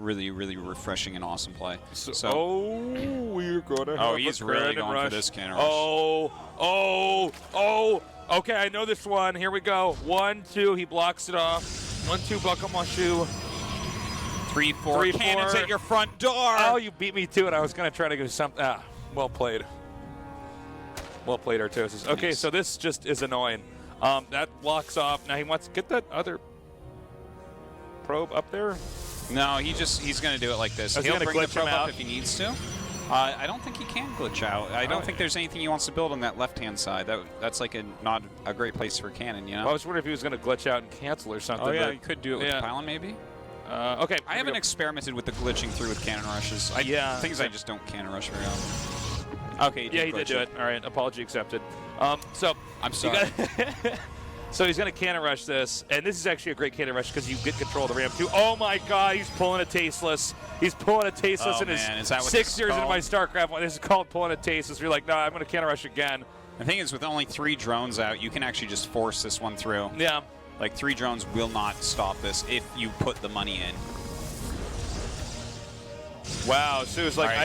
really, really refreshing and awesome play. We're gonna. Oh, he's really going for this cannon rush. Okay, I know this one. Here we go. 1, 2. He blocks it off. 1, 2. Buckle my shoe. 3, 4. Cannons at your front door. Oh, you beat me to it. I was gonna try to go something. Well played. Well played, Artosis. Okay, Nice. so this just is annoying. That blocks off. Now he wants to get that other probe up there. No, he's going to do it like this. He'll He'll bring the glitch probe him up out if he needs to. I don't think he can glitch out. I don't think there's anything he wants to build on that left-hand side. That's like not a great place for a cannon, you know? Well, I was wondering if he was going to glitch out and cancel or something. Oh, yeah, but you could do it with the pylon, maybe. Okay. I haven't experimented with the glitching through with cannon rushes. Things I just don't cannon rush very often. Okay, he did do it. All right, apology accepted. So I'm sorry. So he's going to cannon rush this, and this is actually a great cannon rush because you get control of the ramp too. Oh my God, he's pulling a tasteless. He's pulling a tasteless in his 6 years into my Starcraft. This is called pulling a tasteless. You're like, no, I'm going to cannon rush again. The thing is, with only 3 drones out, you can actually just force this one through. Yeah. Like 3 drones will not stop this if you put the money in. Wow, Sue's like,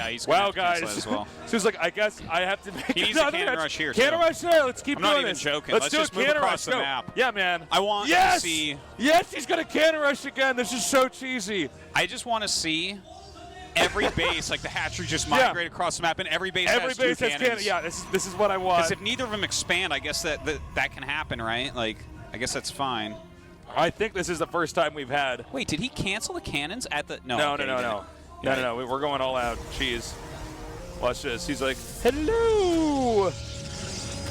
he's wow, guys. As well. Sue's like, I guess I have to make he needs a cannon rush here, Cannon rush there. Let's keep doing this. I'm not even joking. Let's Let's do just a move cannon across rush. the map. Yeah, man. I want to see. Yes, he's going to cannon rush again. This is so cheesy. I just want to see every base, like the hatchery, just migrate across the map, and every base has two cannons. Yeah, this is what I want. Because if neither of them expand, I guess that can happen, right? Like, I guess that's fine. I think this is the first time we've had. Wait, did he cancel the cannons at the? No. We're going all out. Jeez. Watch this. He's like, hello. All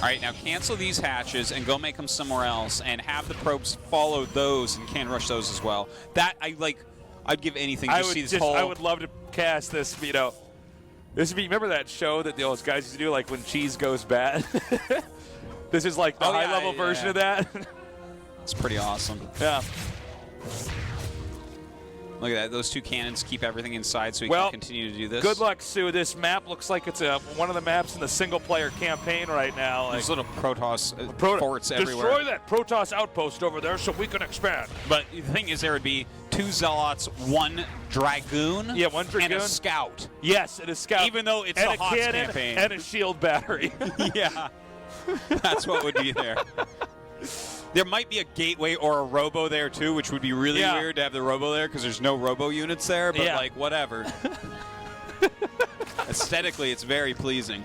right, now cancel these hatches and go make them somewhere else, and have the probes follow those and can rush those as well. That I'd give anything to see this whole. I would love to cast this. You know, this would be. Remember that show that those guys used to do, like when cheese goes bad. This is like the high-level version of that. It's pretty awesome. Yeah. Look at that. Those 2 cannons keep everything inside so we can continue to do this. Good luck, Sue. This map looks like it's one of the maps in the single-player campaign right now. There's little Protoss forts everywhere. Destroy that Protoss outpost over there so we can expand. But the thing is, there would be 2 Zealots, 1 Dragoon, yeah, 1 Dragoon. and a Scout. Yes, and a Scout. Even though it's and the HOTS cannon campaign. And a shield battery. Yeah. That's what would be there. There might be a gateway or a robo there too, which would be really weird to have the robo there because there's no robo units there, but like whatever. Aesthetically, it's very pleasing.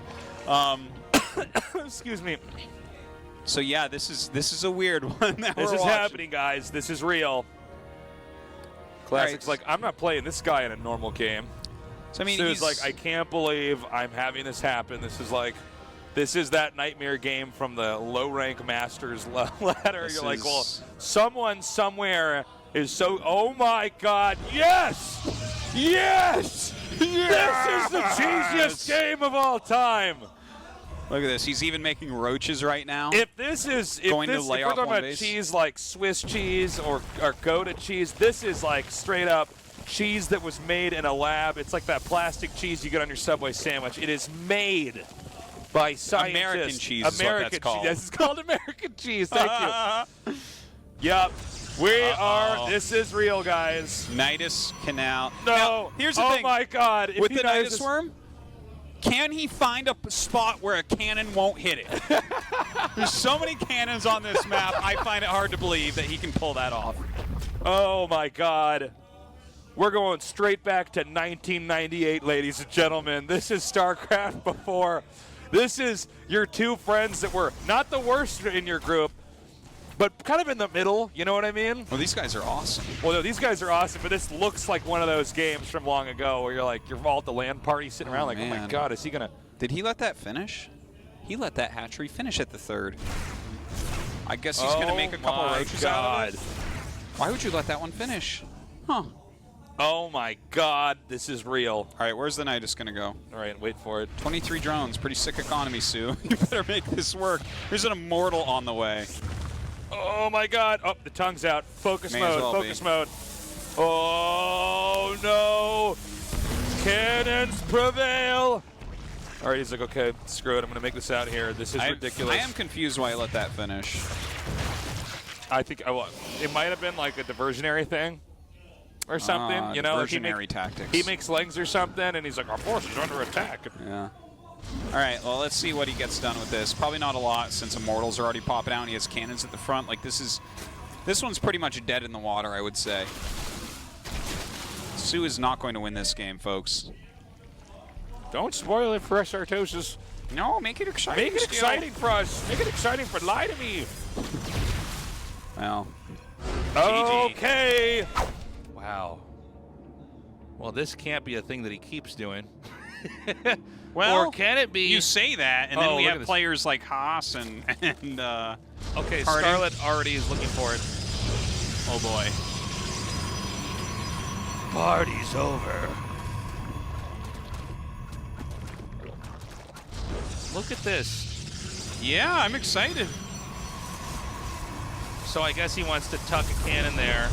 Excuse me. So yeah, this is a weird one. This is happening, guys. This is real. Classic's like, I'm not playing this guy in a normal game. So I mean, Sue's like, I can't believe I'm having this happen. This is that nightmare game from the low-rank Masters ladder. You're like, well, someone somewhere is so. Oh my God! Yes, yes, this is the cheesiest game of all time. Look at this. He's even making roaches right now. If we're talking about cheese like Swiss cheese or Gouda cheese, this is like straight up cheese that was made in a lab. It's like that plastic cheese you get on your Subway sandwich. It is made by scientists. American cheese is what that's called. Yes, it's called American cheese. Thank you. Yep. We are. This is real, guys. Nidus Canal. No. Now, here's the thing. Oh, my God. With the Nidus Worm, can he find a spot where a cannon won't hit it? There's so many cannons on this map, I find it hard to believe that he can pull that off. Oh, my God. We're going straight back to 1998, ladies and gentlemen. This is StarCraft before. This is your 2 friends that were not the worst in your group, but kind of in the middle. You know what I mean? Well, these guys are awesome. Well, no, these guys are awesome, but this looks like one of those games from long ago where you're like, you're all at the LAN party sitting around like, oh my God, is he going to... Did he let that finish? He let that hatchery finish at the 3rd. I guess he's going to make a couple roaches out of it. Why would you let that one finish? Huh. Oh my God, this is real. All right, where's the Nidus going to go? All right, wait for it. 23 drones, pretty sick economy, Sue. You better make this work. There's an immortal on the way. Oh my God. Oh, the tongue's out. Focus mode, focus mode. Oh no. Cannons prevail. All right, he's like, okay, screw it. I'm going to make this out here. This is ridiculous. I am confused why he let that finish. I think it might have been like a diversionary thing. or something. You know, diversionary tactics. He makes legs or something, and he's like, our force is under attack. Yeah. All right, well, let's see what he gets done with this. Probably not a lot since Immortals are already popping out and he has cannons at the front. Like, this one's pretty much dead in the water, I would say. Sue is not going to win this game, folks. Don't spoil it for us, Artosis. No, make it exciting. Make it exciting for us. Make it exciting for Lie to Me. Well. Okay. Wow. Well, this can't be a thing that he keeps doing. Well, or can it be? You say that, and then we have players like Haas and okay, Harding. Scarlet already is looking for it. Oh boy. Party's over. Look at this. Yeah, I'm excited. So I guess he wants to tuck a cannon there.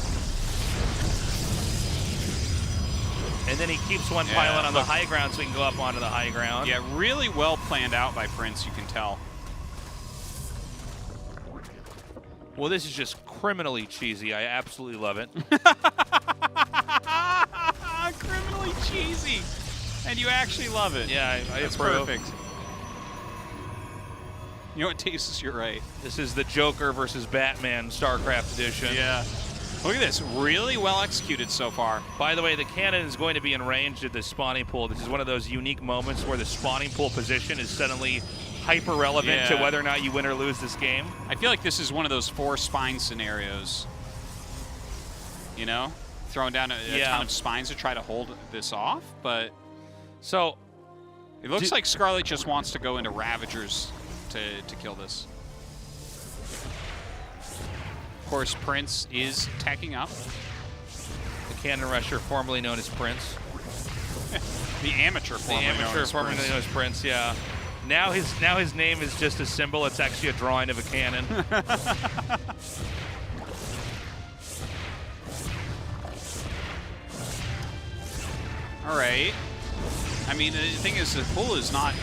And then he keeps one pylon on the high ground so he can go up onto the high ground. Yeah, really well planned out by Prince, you can tell. Well, this is just criminally cheesy. I absolutely love it. Criminally cheesy. And you actually love it. Yeah, I That's approve. Perfect. You know what, Tasis, you're right. This is the Joker versus Batman StarCraft edition. Yeah. Look at this. Really well executed so far. By the way, the cannon is going to be in range at the spawning pool. This is one of those unique moments where the spawning pool position is suddenly hyper relevant to whether or not you win or lose this game. I feel like this is one of those 4 spine scenarios. You know? Throwing down a ton of spines to try to hold this off, but so it looks like Scarlet just wants to go into Ravagers to kill this. Of course, Prince is tacking up. The Cannon Rusher, formerly known as Prince. The amateur formerly known as Prince, yeah. Now his name is just a symbol. It's actually a drawing of a cannon. All right. I mean, the thing is, the pool is not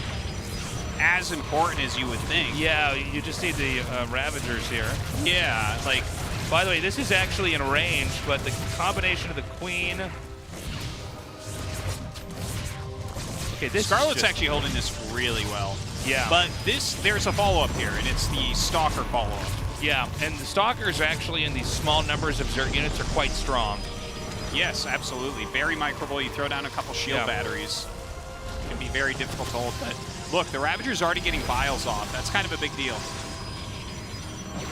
as important as you would think. Yeah, you just need the Ravagers here. Yeah, like... By the way, this is actually in range, but the combination of the Queen... Okay, this Scarlet's actually holding this really well. Yeah. But there's a follow-up here, and it's the Stalker follow-up. Yeah, and the Stalkers actually in these small numbers of Zerg units are quite strong. Yes, absolutely. Very microable. You throw down a couple shield batteries. It can be very difficult to hold, but look, the Ravager's already getting Biles off. That's kind of a big deal.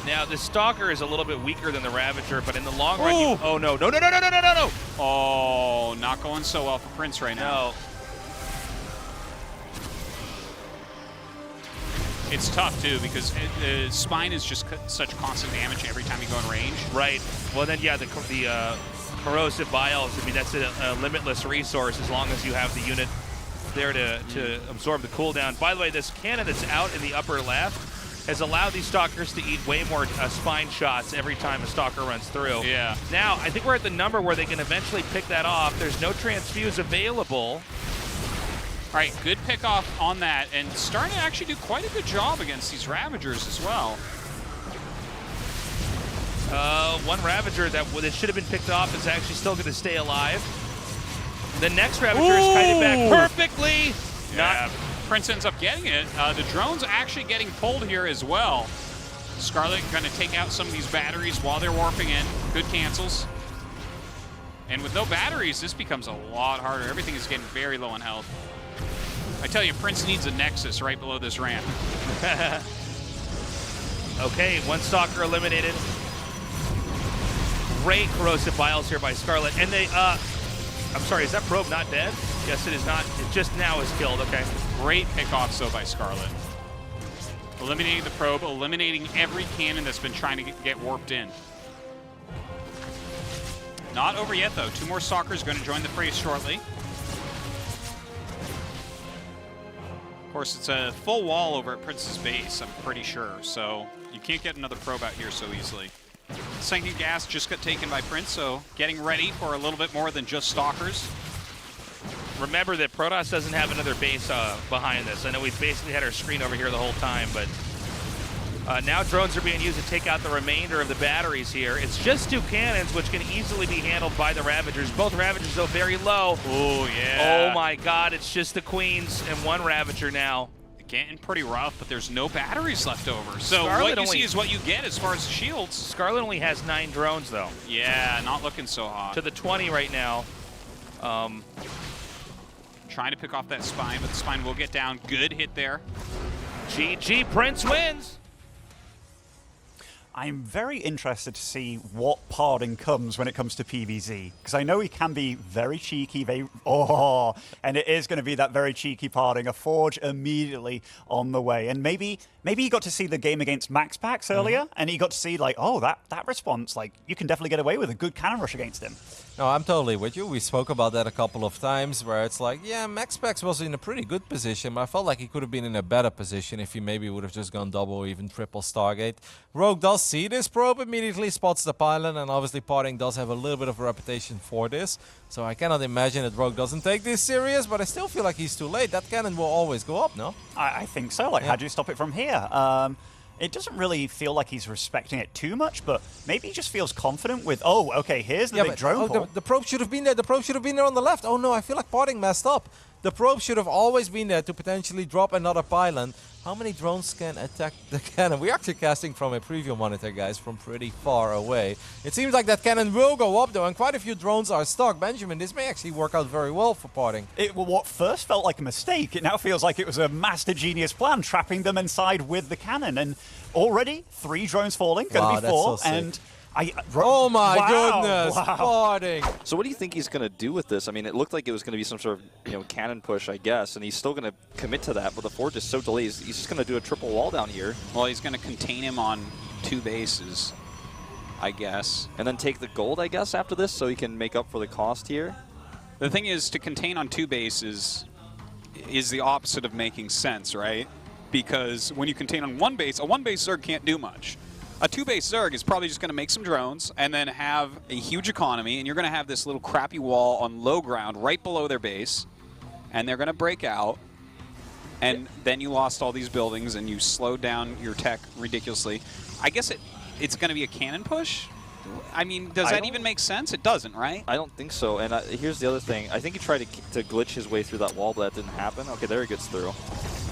Now, the Stalker is a little bit weaker than the Ravager, but in the long run, you... Oh, no. No. Oh, not going so well for Prince right now. No. It's tough, too, because Spine is just such constant damage every time you go in range. Right. Well, then, yeah, the Corrosive Biles, I mean, that's a limitless resource as long as you have the unit there to absorb the cooldown. By the way, this cannon that's out in the upper left has allowed these Stalkers to eat way more spine shots every time a Stalker runs through. Yeah. Now, I think we're at the number where they can eventually pick that off. There's no transfuse available. All right, good pick off on that, and starting to actually do quite a good job against these Ravagers as well. One Ravager that should have been picked off is actually still going to stay alive. The next Ravager is kited back perfectly. Yeah. Prince ends up getting it. The drone's actually getting pulled here as well. Scarlet going to take out some of these batteries while they're warping in. Good cancels. And with no batteries, this becomes a lot harder. Everything is getting very low on health. I tell you, Prince needs a Nexus right below this ramp. Okay, one Stalker eliminated. Great Corrosive Biles here by Scarlet. And they, I'm sorry, is that probe not dead? Yes, it is not. It just now is killed, okay. Great pickoffs, though, by Scarlet. Eliminating the probe, eliminating every cannon that's been trying to get warped in. Not over yet, though. 2 more Stalkers going to join the fray shortly. Of course, it's a full wall over at Prince's base, I'm pretty sure, so you can't get another probe out here so easily. Second gas just got taken by Prince, so getting ready for a little bit more than just Stalkers. Remember that Protoss doesn't have another base behind this. I know we've basically had our screen over here the whole time, but Now drones are being used to take out the remainder of the batteries here. It's just 2 cannons, which can easily be handled by the Ravagers. Both Ravagers, though, very low. Oh, yeah. Oh, my God. It's just the Queens and 1 Ravager now. Getting pretty rough, but there's no batteries left over. So Scarlet what you see is what you get as far as shields. Scarlet only has 9 drones, though. Yeah, not looking so hot. To the 20 right now. Trying to pick off that spine, but the spine will get down. Good hit there. GG, Prince wins. I'm very interested to see what parding comes when it comes to PvZ, because I know he can be very cheeky, and it is going to be that very cheeky parding, a Forge immediately on the way. And maybe you got to see the game against Max Pax earlier, and you got to see, like, oh, that response, like, you can definitely get away with a good cannon rush against him. No, I'm totally with you. We spoke about that a couple of times where it's like, yeah, Max Pax was in a pretty good position, but I felt like he could have been in a better position if he maybe would have just gone double or even triple Stargate. Rogue does see this probe, immediately spots the pylon, and obviously Parting does have a little bit of a reputation for this. So I cannot imagine that Rogue doesn't take this serious, but I still feel like he's too late. That cannon will always go up, no? I think so. Like, how do you stop it from here? It doesn't really feel like he's respecting it too much, but maybe he just feels confident with, oh, okay, here's the big drone pull. The probe should have been there. The probe should have been there on the left. Oh, no, I feel like Parting messed up. The probe should have always been there to potentially drop another pylon. How many drones can attack the cannon? We're actually casting from a preview monitor, guys, from pretty far away. It seems like that cannon will go up, though, and quite a few drones are stuck. Benjamin, this may actually work out very well for Parting. What first felt like a mistake, it now feels like it was a master genius plan, trapping them inside with the cannon. And already, 3 drones falling, going to be 4, so and... oh my goodness, wow. Parting. So what do you think he's going to do with this? I mean, it looked like it was going to be some sort of cannon push, I guess, and he's still going to commit to that, but the Forge is so delayed. He's just going to do a triple wall down here. Well, he's going to contain him on 2 bases, I guess. And then take the gold, I guess, after this, so he can make up for the cost here. The thing is, to contain on 2 bases is the opposite of making sense, right? Because when you contain on 1 base, a 1-base Zerg can't do much. A 2-base Zerg is probably just going to make some drones and then have a huge economy, and you're going to have this little crappy wall on low ground right below their base, and they're going to break out, and then you lost all these buildings, and you slowed down your tech ridiculously. I guess it's going to be a cannon push? I mean, does that even make sense? It doesn't, right? I don't think so, and here's the other thing. I think he tried to glitch his way through that wall, but that didn't happen. Okay, there he gets through.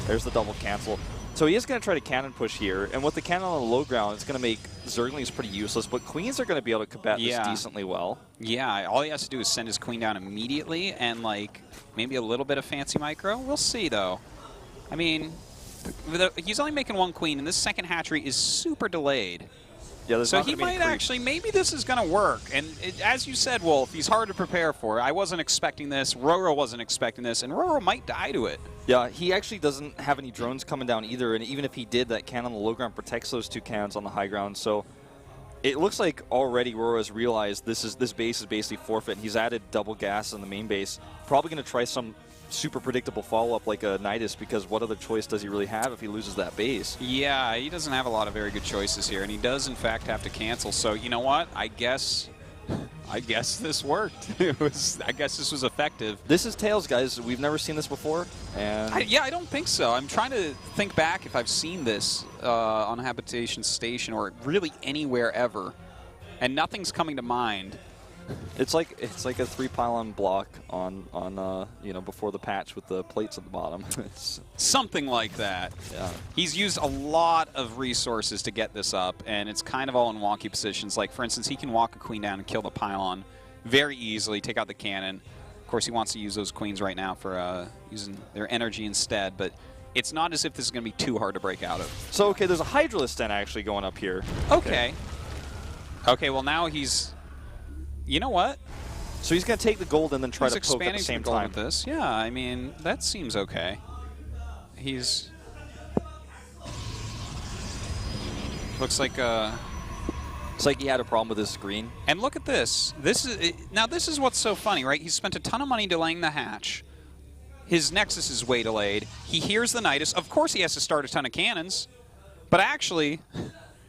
There's the double cancel. So he is going to try to cannon push here, and with the cannon on the low ground, it's going to make Zerglings pretty useless, but Queens are going to be able to combat this decently well. Yeah, all he has to do is send his Queen down immediately, and like maybe a little bit of fancy micro. We'll see, though. I mean, he's only making 1 Queen, and this second hatchery is super delayed. Yeah, so he might actually, maybe this is going to work. And as you said, Wolf, he's hard to prepare for. I wasn't expecting this. Roro wasn't expecting this, and Roro might die to it. Yeah, he actually doesn't have any drones coming down either, and even if he did, that cannon on the low ground protects those 2 cannons on the high ground. So it looks like already Roro has realized this base is basically forfeit, and he's added double gas in the main base. Probably going to try some super predictable follow-up like a Nidus, because what other choice does he really have if he loses that base? Yeah, he doesn't have a lot of very good choices here, and he does, in fact, have to cancel. So, you know what? I guess this worked. I guess this was effective. This is Tails, guys. We've never seen this before. And I don't think so. I'm trying to think back if I've seen this on a Habitation Station or really anywhere ever, and nothing's coming to mind. It's like a 3-pylon block on before the patch with the plates at the bottom. It's something like that. Yeah. He's used a lot of resources to get this up, and it's kind of all in wonky positions. Like, for instance, he can walk a Queen down and kill the pylon very easily, take out the cannon. Of course, he wants to use those Queens right now for using their energy instead, but it's not as if this is going to be too hard to break out of. So, okay, there's a Hydralisk Den actually going up here. Okay, well, now he's... You know what? So he's going to take the gold and then try to poke at the same time. With this. Yeah, I mean, that seems okay. He's... Looks like it's like he had a problem with his screen. And look at this. This is what's so funny, right? He spent a ton of money delaying the hatch. His Nexus is way delayed. He hears the Nidus. Of course he has to start a ton of cannons. But actually...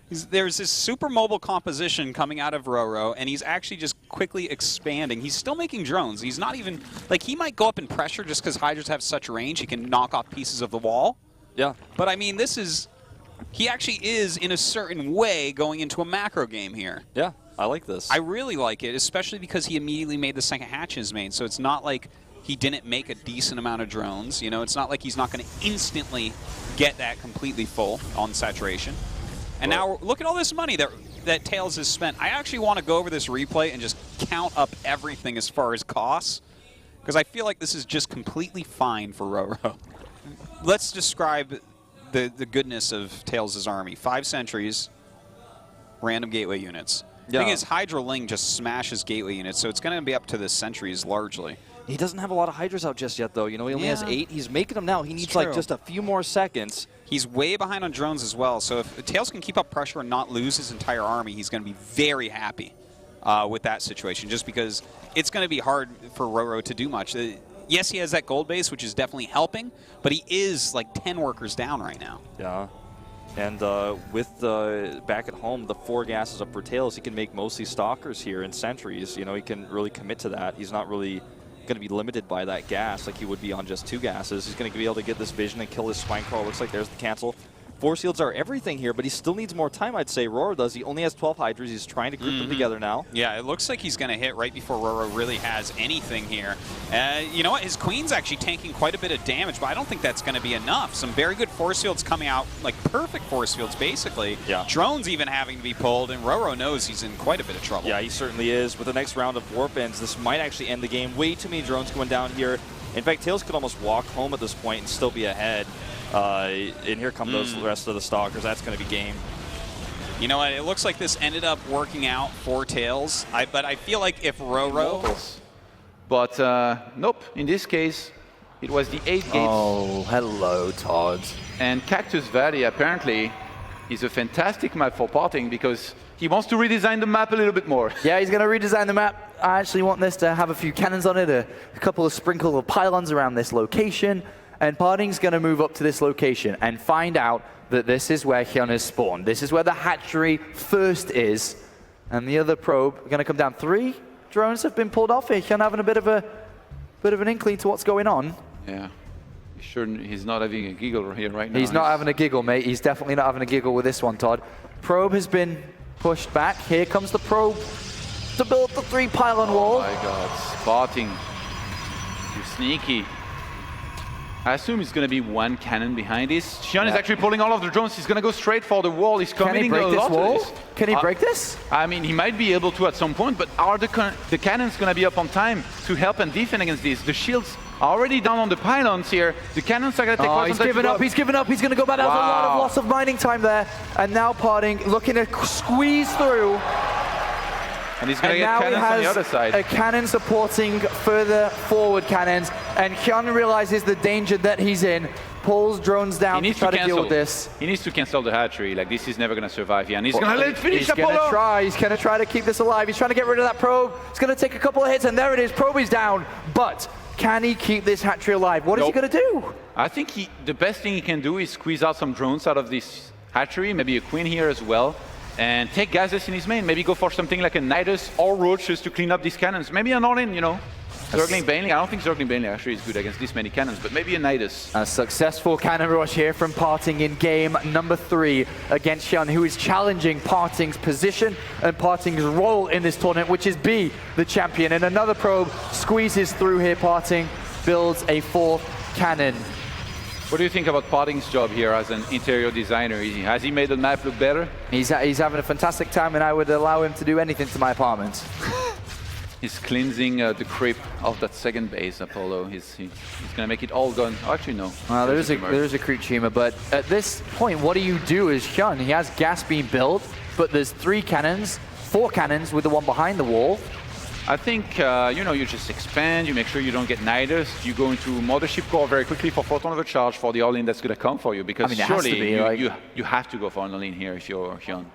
There's this super mobile composition coming out of Roro, and he's actually just quickly expanding. He's still making drones. He's not even... Like, he might go up in pressure just because Hydras have such range. He can knock off pieces of the wall. Yeah. But, I mean, this is he actually is, in a certain way, going into a macro game here. Yeah, I like this. I really like it, especially because he immediately made the second hatch in his main. So it's not like he didn't make a decent amount of drones. You know, it's not like he's not going to instantly get that completely full on saturation. And now look at all this money that Tails has spent. I actually want to go over this replay and just count up everything as far as costs, because I feel like this is just completely fine for Roro. Let's describe the goodness of Tails' army. 5 sentries, random gateway units. The thing is, Hydra Ling just smashes gateway units, so it's going to be up to the sentries largely. He doesn't have a lot of Hydras out just yet, though. You know, he only has 8. He's making them now. He needs, like, just a few more seconds. He's way behind on drones as well, so if Tails can keep up pressure and not lose his entire army, he's going to be very happy with that situation, just because it's going to be hard for Roro to do much. Yes, he has that gold base, which is definitely helping, but he is, like, 10 workers down right now. Yeah. And with back at home, the 4 gases up for Tails, he can make mostly stalkers here and sentries. You know, he can really commit to that. He's not really going to be limited by that gas like he would be on just 2 gases. He's going to be able to get this vision and kill his spine crawl. Looks like there's the cancel. Force fields are everything here, but he still needs more time, I'd say. Roro does. He only has 12 Hydras. He's trying to group them together now. Yeah, it looks like he's going to hit right before Roro really has anything here. You know what? His Queen's actually tanking quite a bit of damage, but I don't think that's going to be enough. Some very good force fields coming out, like perfect force fields, basically. Yeah. Drones even having to be pulled, and Roro knows he's in quite a bit of trouble. Yeah, he certainly is. With the next round of warp ends, this might actually end the game. Way too many drones going down here. In fact, Tails could almost walk home at this point and still be ahead. And here come those rest of the Stalkers. That's going to be game. You know what? It looks like this ended up working out for Tails. But I feel like if Roro... But nope, in this case, it was the 8 gates. Oh, hello, Todd. And Cactus Valley apparently is a fantastic map for potting because he wants to redesign the map a little bit more. Yeah, he's going to redesign the map. I actually want this to have a few cannons on it, a couple of sprinkle of pylons around this location. And Parting's going to move up to this location and find out that this is where Hyun has spawned. This is where the hatchery first is. And the other probe are going to come down. 3 drones have been pulled off here. Hyun having a bit of an inkling to what's going on. Yeah. Sure, he's not having a giggle here right now. He's not having a giggle, mate. He's definitely not having a giggle with this one, Todd. Probe has been pushed back. Here comes the probe to build the 3 pylon wall. Oh my god, spotting. You're sneaky. I assume it's going to be 1 cannon behind this. Hyun is actually pulling all of the drones. He's going to go straight for the wall. He's committing a lot to this. Can he break this? I mean, he might be able to at some point, but are the cannons going to be up on time to help and defend against this? The shields are already down on the pylons here. The cannons are going to take he's given up. He's given up. He's going to go back. That was a lot of loss of mining time there. And now Parting looking to squeeze through. And he's going to get cannons on the other side. A cannon supporting further forward cannons. And Hyun realizes the danger that he's in. Pulls drones down to try to deal with this. He needs to cancel the hatchery. Like, this is never going to survive here. And he's going to let it finish. He's going to try. He's going to try to keep this alive. He's trying to get rid of that probe. He's going to take a couple of hits. And there it is. Probe is down. But can he keep this hatchery alive? What is he going to do? I think the best thing he can do is squeeze out some drones out of this hatchery. Maybe a queen here as well. And take gases in his main. Maybe go for something like a Nidus or Roaches to clean up these cannons. Maybe an all-in, you know. Zergling Baneling. I don't think Zergling Baneling actually is good against this many cannons, but maybe a Nidus. A successful cannon rush here from Parting in game number 3 against Hyun, who is challenging Parting's position and Parting's role in this tournament, which is be the champion. And another probe squeezes through here. Parting builds a 4th cannon. What do you think about Parting's job here as an interior designer? Has he made the map look better? He's having a fantastic time, and I would allow him to do anything to my apartment. He's cleansing the crypt of that second base, Apollo. He's going to make it all gone. Oh, actually, no. Well, there is a creep tumor, but at this point, what do you do as Hyun? He has gas being built, but there's 3 cannons, 4 cannons with the one behind the wall. I think, you know, you just expand, you make sure you don't get Nidus, you go into Mothership Core very quickly for photon overcharge for the all-in that's going to come for you, because surely you have to go for an all-in here if you're Hyun.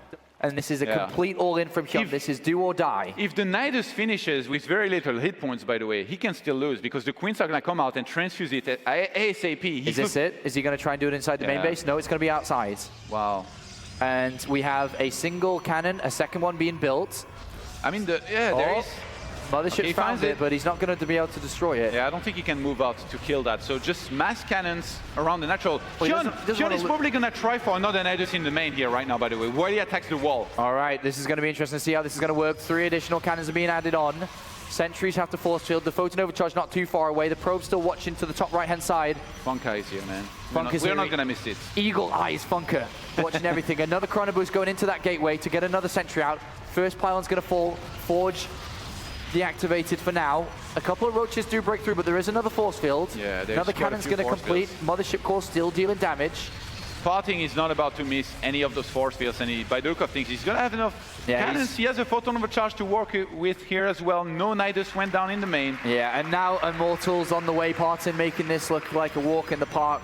And this is a complete all-in from Hyun. This is do or die. If the Nidus finishes with very little hit points, by the way, he can still lose, because the Queens are going to come out and transfuse it at ASAP. Is this it? Is he going to try and do it inside the main base? No, it's going to be outside. Wow. And we have a single cannon, a second one being built. I mean, there is... Mothership's found finds it, but he's not going to be able to destroy it. Yeah, I don't think he can move out to kill that. So just mass cannons around the natural. Well, he Hyun doesn't wanna is probably going to try for another Nidus in the main here right now, by the way, where he attacks the wall. All right, this is going to be interesting to see how this is going to work. 3 additional cannons are being added on. Sentries have to force field. The photon overcharge not too far away. The probe's still watching to the top right-hand side. Funka is here, man. Funka's We're not going to miss it. Eagle eyes Funka, watching everything. Another Chrono Boost going into that gateway to get another sentry out. First pylon's going to fall. Forge deactivated for now. A couple of roaches do break through, but there is another force field. Yeah, there's another quite a cannon's few going to force complete. fields. Mothership core still dealing damage. Parting is not about to miss any of those force fields, and by the look of things, he's going to have enough cannons. He has a photon overcharge to work with here as well. No Nidus went down in the main. Yeah, and now Immortals on the way. Parton making this look like a walk in the park.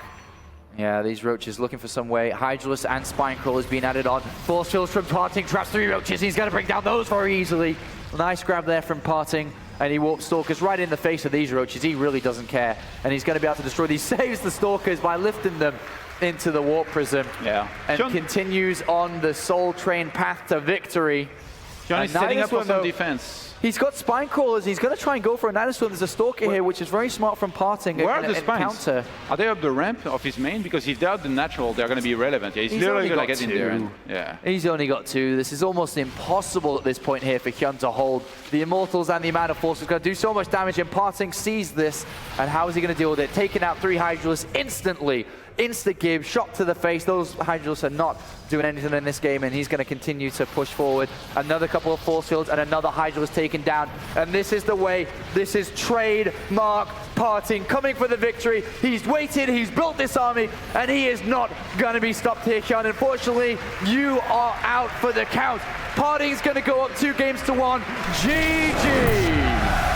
Yeah, these roaches looking for some way. Hydralis and Spinecrawlers being added on. Force fields from Parting, traps 3 roaches. He's going to bring down those very easily. Nice grab there from Parting. And he warps Stalkers right in the face of these roaches. He really doesn't care. And he's going to be able to destroy these. Saves the Stalkers by lifting them into the warp prism. Yeah. And continues on the Soul Train path to victory. John is setting up for some defense. He's got Spine Crawlers. He's going to try and go for a Nidus Storm. There's a Stalker here, which is very smart from Parting. Where are the spines? Counter. Are they up the ramp of his main? Because if they're up the natural, they're going to be irrelevant. Yeah, he's literally going to get in there. And, yeah. He's only got 2. This is almost impossible at this point here for Hyun to hold the Immortals, and the amount of force is going to do so much damage. And Parting sees this, and how is he going to deal with it? Taking out 3 Hydralis instantly. Insta-give, shot to the face. Those Hydralis are not doing anything in this game, and he's going to continue to push forward. Another couple of force fields, and another Hydralis taken down. And this is the way. This is trademark Parting coming for the victory. He's waited, he's built this army, and he is not going to be stopped here, Hyun. Unfortunately, you are out for the count. Parting's going to go up 2 games to 1. GG!